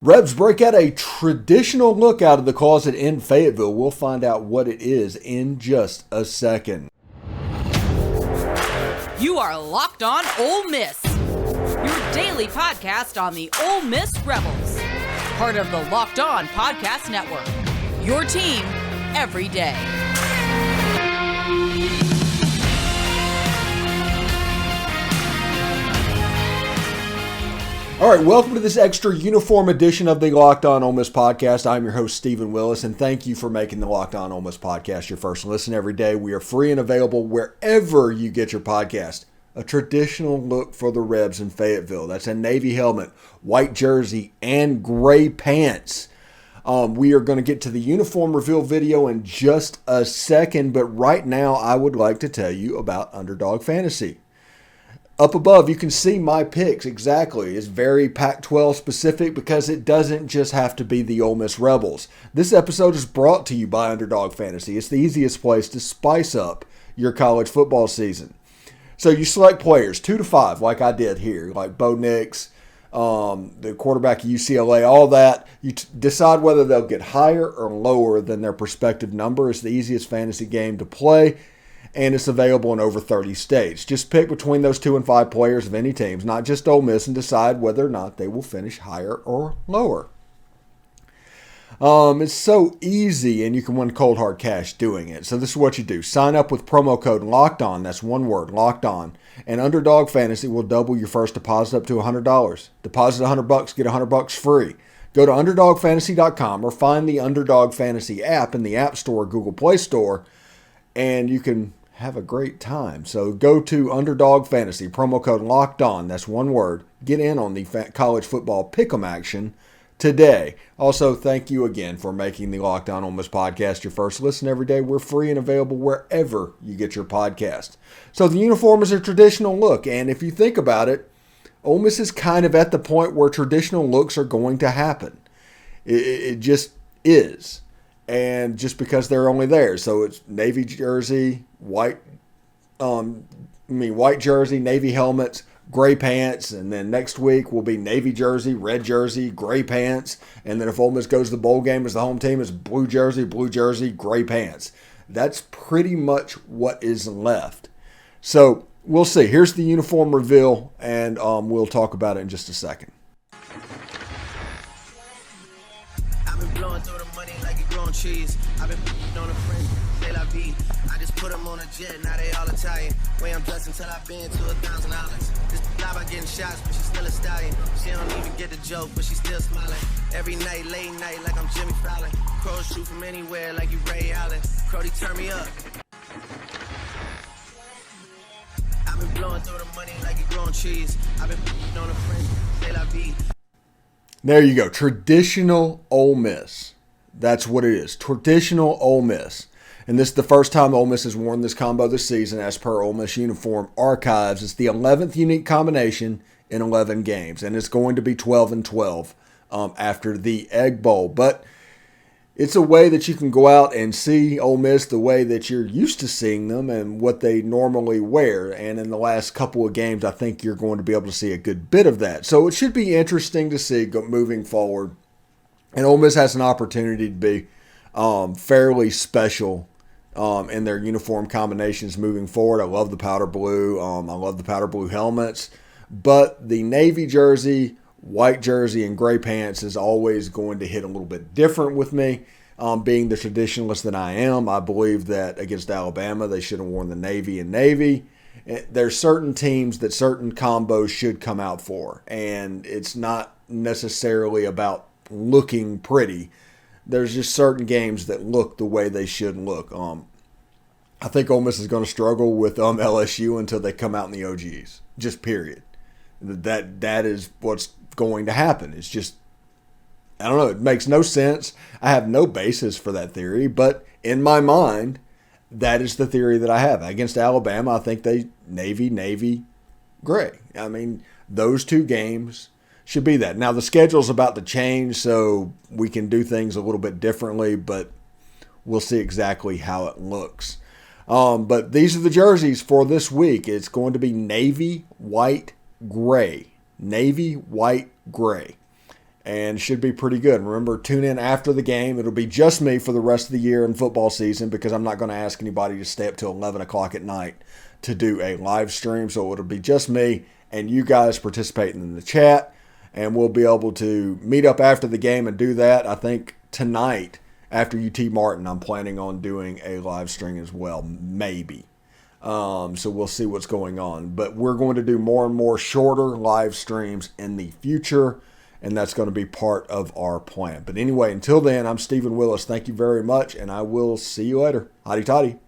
Rebs break out a traditional look out of the closet in Fayetteville. We'll find out what it is in just a second. You are Locked On Ole Miss, your daily podcast on the Ole Miss Rebels. Part of the Locked On Podcast Network, your team every day. All right, welcome to this extra uniform edition of the Locked On Ole Miss podcast. I'm your host, Stephen Willis, and thank you for making the Locked On Ole Miss podcast your first listen every day. We are free and available wherever you get your podcast. A traditional look for the Rebs in Fayetteville. That's a navy helmet, white jersey, and gray pants. We are going to get to the uniform reveal video in just a second, but right now I would like to tell you about Underdog Fantasy. Up above, you can see my picks exactly. It's very Pac-12 specific because it doesn't just have to be the Ole Miss Rebels. This episode is brought to you by Underdog Fantasy. It's the easiest place to spice up your college football season. So you select players 2 to 5, like I did here, like Bo Nix, the quarterback of UCLA, all that. You decide whether they'll get higher or lower than their prospective number. It's the easiest fantasy game to play, and it's available in over 30 states. Just pick between those 2 and 5 players of any teams, not just Ole Miss, and decide whether or not they will finish higher or lower. It's so easy, and you can win cold hard cash doing it. So this is what you do. Sign up with promo code LOCKEDON. That's one word, Locked On. And Underdog Fantasy will double your first deposit up to $100. Deposit $100, get $100 free. Go to UnderdogFantasy.com or find the Underdog Fantasy app in the App Store or Google Play Store, and you can have a great time. So go to Underdog Fantasy, promo code Locked On. That's one word. Get in on the college football pick'em action today. Also, thank you again for making the Locked On Ole Miss podcast your first listen every day. We're free and available wherever you get your podcast. So the uniform is a traditional look, and if you think about it, Ole Miss is kind of at the point where traditional looks are going to happen. It just is. And just because they're only there. So it's navy jersey, white jersey, navy helmets, gray pants, and then next week will be navy jersey, red jersey, gray pants, and then if Ole Miss goes to the bowl game as the home team, it's blue jersey, gray pants. That's pretty much what is left. So we'll see. Here's the uniform reveal, and we'll talk about it in just a second. Trees. I've been on a friend, say la vie. I just put them on a jet, now they all Italian. Way I'm dressed until I've been to $1,000. This not about getting shots, but she's still a stallion. She don't even get the joke, but she's still smiling. Every night, late night, like I'm Jimmy Fallon. Crows shoot from anywhere, like you Ray Allen. Crody, turn me up. I've been blowing through the money like you growing trees. I've been on a friend, say la vie. There you go, traditional Ole Miss. That's what it is. Traditional Ole Miss. And this is the first time Ole Miss has worn this combo this season as per Ole Miss Uniform Archives. It's the 11th unique combination in 11 games. And it's going to be 12-12 after the Egg Bowl. But it's a way that you can go out and see Ole Miss the way that you're used to seeing them and what they normally wear. And in the last couple of games, I think you're going to be able to see a good bit of that. So it should be interesting to see moving forward. And Ole Miss has an opportunity to be fairly special in their uniform combinations moving forward. I love the powder blue. I love the powder blue helmets. But the navy jersey, white jersey, and gray pants is always going to hit a little bit different with me. Being the traditionalist that I am, I believe that against Alabama, they should have worn the navy and navy. There's certain teams that certain combos should come out for. And it's not necessarily about looking pretty. There's just certain games that look the way they should look. I think Ole Miss is going to struggle with LSU until they come out in the OGs. Just period. That is what's going to happen. It's just, I don't know. It makes no sense. I have no basis for that theory, but in my mind, that is the theory that I have. Against Alabama, I think they navy, gray. I mean, those two games should be that. Now, the schedule's about to change, so we can do things a little bit differently, but we'll see exactly how it looks. But these are the jerseys for this week. It's going to be navy, white, gray. Navy, white, gray. and it should be pretty good. Remember, tune in after the game. It'll be just me for the rest of the year in football season because I'm not going to ask anybody to stay up till 11 o'clock at night to do a live stream. So it'll be just me and you guys participating in the chat, and we'll be able to meet up after the game and do that. I think tonight after UT Martin, I'm planning on doing a live stream as well, maybe. So we'll see what's going on. But we're going to do more and more shorter live streams in the future, and that's going to be part of our plan. But anyway, until then, I'm Stephen Willis. Thank you very much, and I will see you later. Hotty toddy.